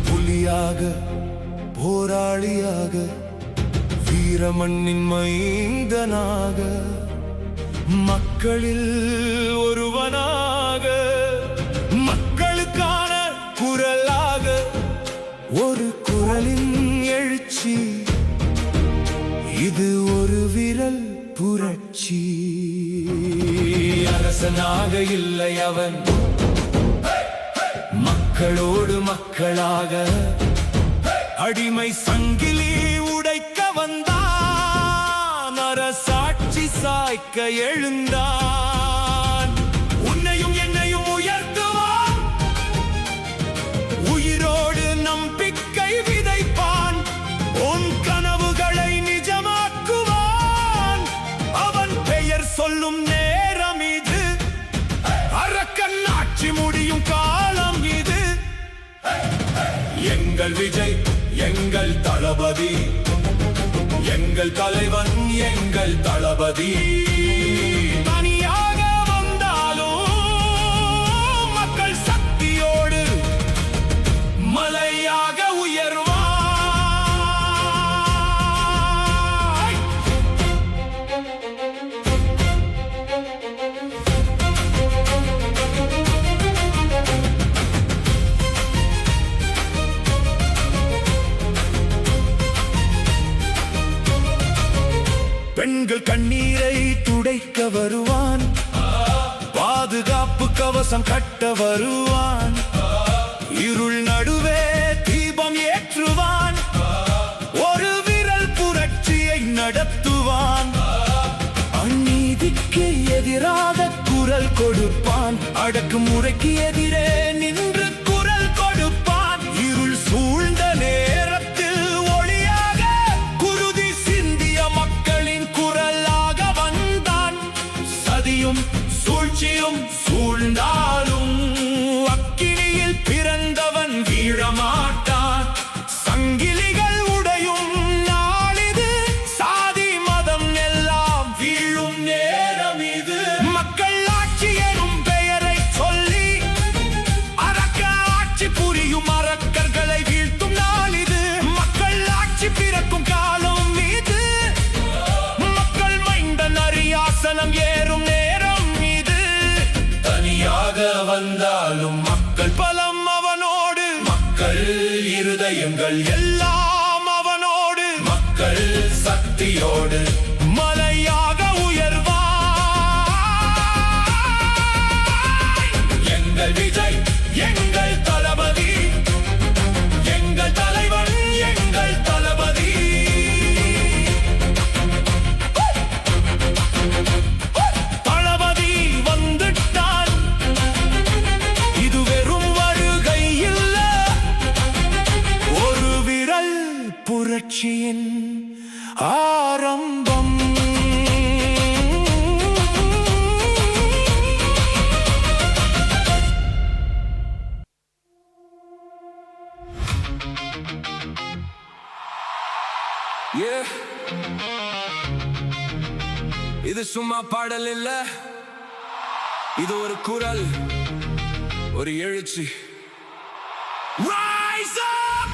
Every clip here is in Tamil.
புலியாக போராளியாக வீரமண்ணின் மைந்தனாக மக்களில் ஒருவனாக மக்களுக்கான குரலாக ஒரு குரலின் எழுச்சி இது ஒரு விரல் புரட்சி. அரசனாக இல்லை அவன், மக்களோடு மக்களாக அடிமை சங்கிலி உடைக்க வந்தான், அரசாட்சி சாய்க்க எழுந்தான். உன்னையும் என்னையும் உயர்த்துவான், உயிரோடு நம்பிக்கை விதைப்பான், உன் கனவுகளை நிஜமாக்குவான். அவன் பெயர் சொல்லும் நேரம் இது, அரக்கன் ஆட்சி முடியும் காலம் இது. எங்கள் விஜய் எங்கள் தளபதி, எங்கள் தலைவன் எங்கள் தளபதி. தனியாக வந்தாலும் மக்கள் சக்தியோடு மலையாக உயர்வாய். பெண்கள் கண்ணீரை துடைக்க வருவான், பாதுகாப்பு கவசம் கட்ட வருவான், இருள் நடுவே தீபம் ஏற்றுவான், ஒரு விரல் புரட்சியை நடத்துவான். அநீதிக்கு எதிராக குரல் கொடுப்பான், அடக்குமுறைக்கு எதிரே நின்று குரல் கொடுப்பான். இருள் சூழ்ந்த நேரத்தில் ஒளியாக குருதி சிந்திய மக்களின் குரலாக வந்தான். சதியும் சூழ்ச்சியும் சூழ்ந்தாலும் அக்கினியில் பிறந்தவன் வீழமாட்டான். சங்கிலிகள் உடையும் நாளிது, சாதி மதம் எல்லாம் வீழும் நேரம் இது. மக்கள் ஆட்சி எனும் பெயரை சொல்லி அரக்க ஆட்சி புரியும் அரக்கர்களை வீழ்த்தும் நாள் இது. மக்கள் ஆட்சி பிறக்கும் காலம் இது, மக்கள் மைந்தன் அரியாசனம் ஏறும் நேரம் இது. தனியாக வந்தாலும் மக்கள் பலம் அவனோடு, மக்கள் இருதயங்கள் எல்லாம் அவனோடு, மக்கள் சக்தியோடு மலையாக உயர்வாய். எங்கள் விஜய் எங்கள் தளபதி, எங்கள் தலைவன் எங்கள் தளபதி. தளபதி வந்துட்டான், இது வெறும் வருகை இல்ல, ஒரு விரல் புரட்சியின் ஆரம்பம். இது சும்மா பாடல் இல்ல, இது ஒரு குரல், ஒரு எழுச்சி. Rise up!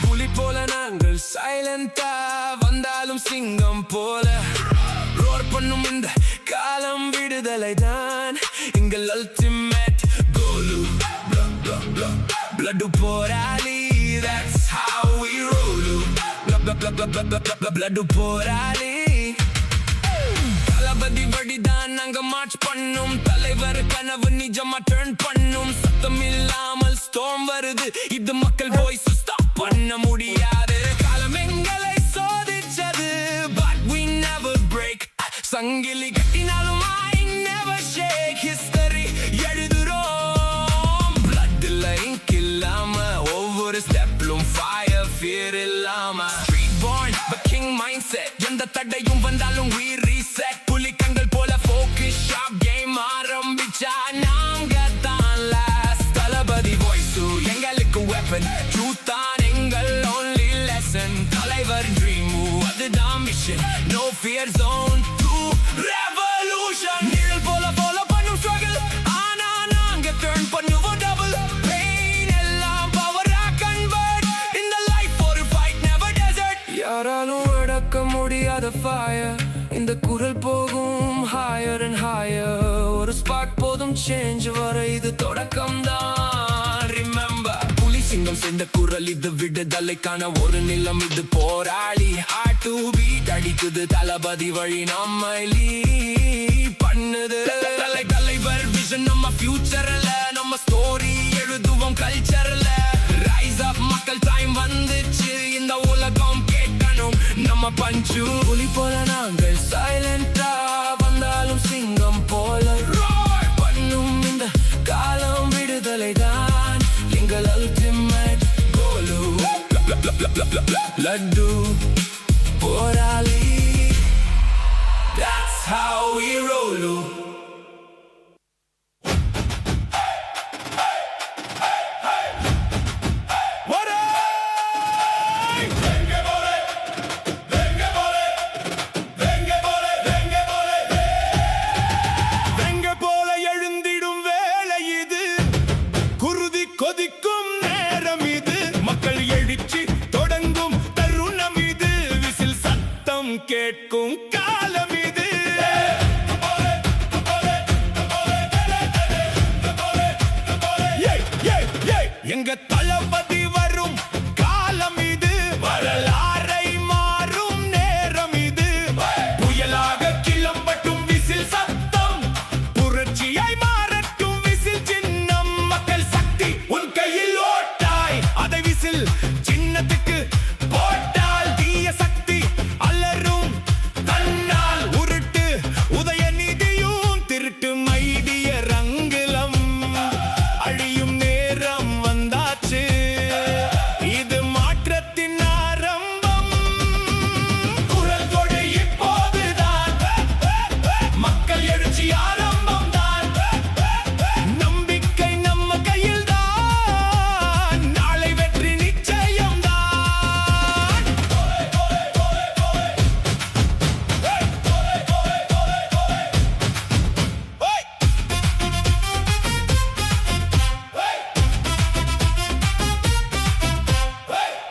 புலி போல நாங்கள் சைலண்டா வந்தாலும் சிங்கம் போல ரோர் பண்ணும் இந்த காலம் விடுதலை தான் எங்கள் அல்டிமேட் கோலு. blood போராளி, that's how we roll. blood போராளி. தளபதி வழிதான் நாங்க மார்ச் பண்ணும், தலைவர் கனவு நிஜமா டர்ன் பண்ணும். சத்தம் இல்லாமல் ஸ்டார்ம் வருது, இது மக்கள் வாய்ஸ் ஸ்டாப் பண்ண முடியாது. காலம் எங்களை சோதிச்சது, but we never break. சங்கிலி கட்டினாலும் I never shake. history எழுதுறோம், blood இல்ல ink இல்லாம, ஒவ்வொரு ஸ்டெப்லும் fire fear இல்லாம. street born but king mindset, எந்த தடையும் வந்தாலும் we reset. புலிக்கங்கள் போல focus sharp game ஆரம்பிச்சா நாங்க தான் last. தளபதி voice எங்களுக்கு weapon, truth revolution, no fear zone to revolution. நிழல் போல follow பண்ணும் struggle, ஆனா நாங்க turn பண்ணுவோம் double. Pain எல்லாம் power ஆ convert, இந்த life ஒரு fight never desert. யாராலும் அடக்க முடியாத fire, இந்த குரல் போகும் higher and higher. ஒரு spark போதும் change வர, இது தொடக்கம்தான். Remember, புலி சிங்கம் சேர்ந்த குரல் இது, விடுதலைக்கான ஒரு நிலம் இது. போராளி heart to beat அடிக்குது, தளபதி வழி நம்மை lead பண்ணுது. தலைவர் vision நம்ம futureல, நம்ம story எழுதுவோம் cultureல. Rise up மக்கள், time வந்துச்சு, இந்த உலகம் கேட்கணும் நம்ம பஞ்சு. புலி போல நாங்கள் சைலண்டா வந்தாலும் சிங்கம் போல roar பண்ணும். இந்த காலம் விடுதலை தான் எங்கள் ultimate goal. லட்டு போராளி, that's how we roll. கொதிக்கும் நேரம் இது, மக்கள் எழுச்சி தொடங்கும் தருணம் இது, விசில் சத்தம் கேட்கும் காலம் இது. எங்க தளபதி வரும் காலம் இது, வரலாறை மாறும் நேரம் இது. புயலாக கிளம்பட்டும் விசில் சத்தம், புரட்சியாய் மாறட்டும் விசில் சின்னம். மக்கள் சக்தி உன் கையில் ஓட்டாய், அதை விசில் சின்னத்துக்கு போட்டால் தீய சக்தி அலரும் தன்னால். உருட்டு உதயநிதியும் திருட்டு மைடிய ரங்குலம், அழியும் நேரம் வந்தாச்சு, இது மாற்றத்தின் ஆரம்பம். குரல் கொடு இப்போதுதான், மக்கள் எழுச்சி ஆரம்பம் தான். நம்பிக்கை நம்ம கையில் தான், நாளை வெற்றி நிச்சயம் தான்.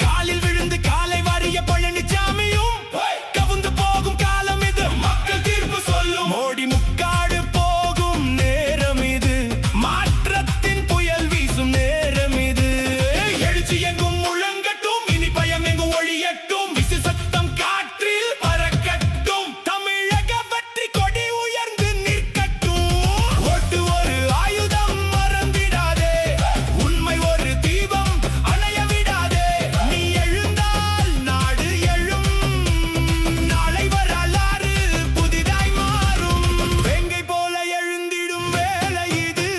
காலில் விழுந்து காலை வாரிய பழனிசாமியும் கவுந்து போகும் காலம் இது, மக்கள் தீர்ப்பு சொல்லும். மோடி முக்காடு போகும் நேரம் இது, மாற்றத்தின் புயல் வீசும் நேரம் இது. எழுச்சி எங்கும் முழங்கட்டும், இனி பயம் எங்கும் ஒழியட்டும், விசில் சத்தம் காற்றில் பறக்கட்டும். தமிழக வெற்றி கொடி உயர்ந்து நிற்கட்டும். ஓட்டு ஒரு ஆயுதம் மறந்திடாதே, உண்மை ஒரு தீபம் அணைய விடாதே. நீ எழுந்தால் நாடு எழும், நாளை வரலாறு புதிதாய் மாறும். வேங்கை போல எழுந்திடும் வேளை இது,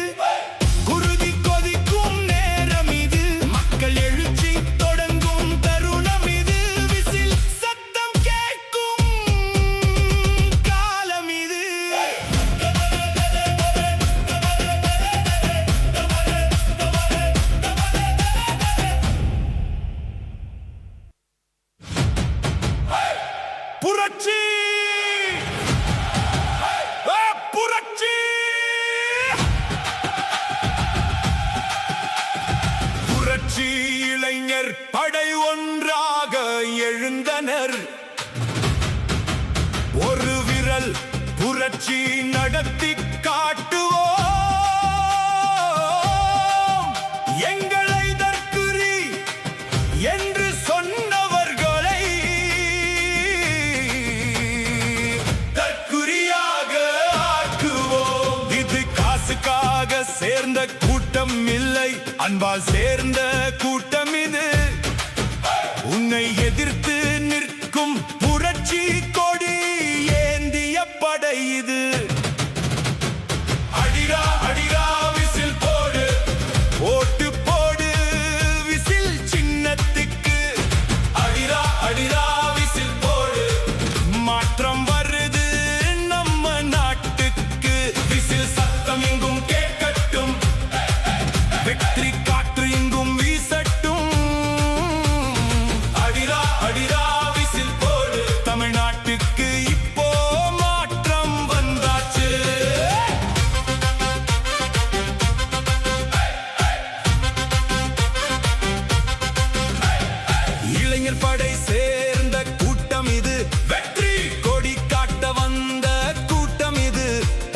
குருதி கொதிக்கும் நேரம் இது, மக்கள் எழுச்சி தொடங்கும் தருணம் இது, விசில் சத்தம் கேட்கும் காலம் இது. புரட்சி புரட்சி புரட்சி இளைஞர் படை ஒன்றாக எழுந்தனர். ஒரு விரல் புரட்சி நடத்தி காட்டுவோம். எங்களை தற்குறி என்று சொன்னவர்களை தற்குறியாக ஆக்குவோம். இது காசுக்காக சேர்ந்த கூட்டம் இல்லை, அன்பால் சேர்ந்த கூட்டம் இது. உன்னை எதிர்த்து நிற்கும் புரட்சி கொடி ஏந்திய படை இது. அடிரா அடிரா விசில் போடு, ஓட்டு போடு விசில் சின்னத்துக்கு. அடிரா அடிரா விசில் போடு, மாற்றம் வருது நம்ம நாட்டுக்கு. விசில் சத்தம் எங்கும் கேட்கட்டும், வெற்றி காற்று எங்கும் வீசட்டும்.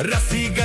ரசிகர்